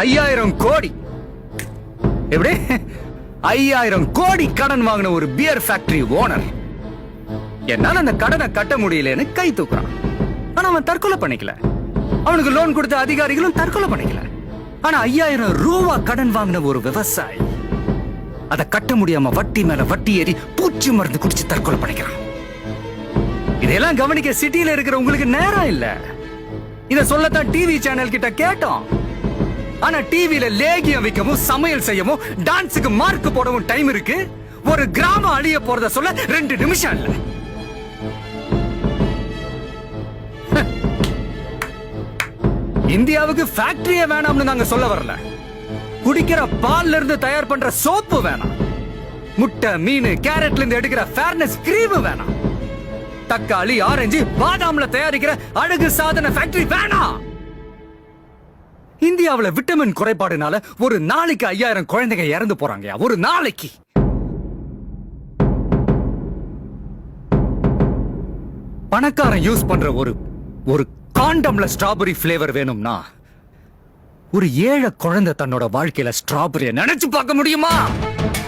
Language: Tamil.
5000 கோடி எப்படி 5000 கோடி கடன் வாங்கின ஒரு பியர் ஃபேக்டரி ஓனர் என்னால அந்த கடனை கட்ட முடியலன்னு கை தூக்குறான். ஆனா அவன் தற்கொலை பண்ணிக்கல. அவனுக்கு லோன் கொடுத்த அதிகாரிகளும் தற்கொலை பண்ணிக்கல. ஆனா 5000 ரூபா கடன் வாங்கின ஒரு விவசாயி அதை கட்ட முடியாம வட்டி மேல வட்டி ஏறி பூச்சி மருந்து குடிச்சு தற்கொலை பண்ணிக்கிறான். இதெல்லாம் கவனிக்க சிட்டியில இருக்கிற உங்களுக்கு நேரம் இல்ல. இத சொல்லத்தான் டிவி சேனல் கிட்ட கேட்டோம். ஆனா டிவில லேகியம் வைக்கவும் சமையல் செய்யவும் டான்ஸுக்கு மார்க் போடவும் டைம் இருக்கு. ஒரு கிராமம் அழிய போறத சொல்ல 2 நிமிஷம் இல்ல. இந்தியாவுக்கு ஃபேக்டரியே வேணாம்னு நாங்க சொல்ல வரல. குடிக்கிற பால்ல இருந்து தயார் பண்ற சோப்பு வேணாம். முட்டை மீன் கேரட்ல இருந்து எடுக்கிற ஃபேர்னஸ் கிரீம் வேணாம். தக்காளி ஆரஞ்சு பாதாம்ல தயாரிக்கிற அழகு சாதன ஃபேக்டரி வேணாம். இந்தியாவுல விட்டமின் குறைபாடுனால ஒரு நாளைக்கு 5000 குழந்தைங்க இறந்து போறாங்க. ஒரு நாளைக்கு. பணக்காரன் யூஸ் பண்ற ஒரு காண்டம்ல ஸ்ட்ராபெரி ஃபிளேவர் வேணும்னா ஒரு ஏழை குழந்தை தன்னோட வாழ்க்கையில ஸ்ட்ராபெரியை நினைச்சு பார்க்க முடியுமா?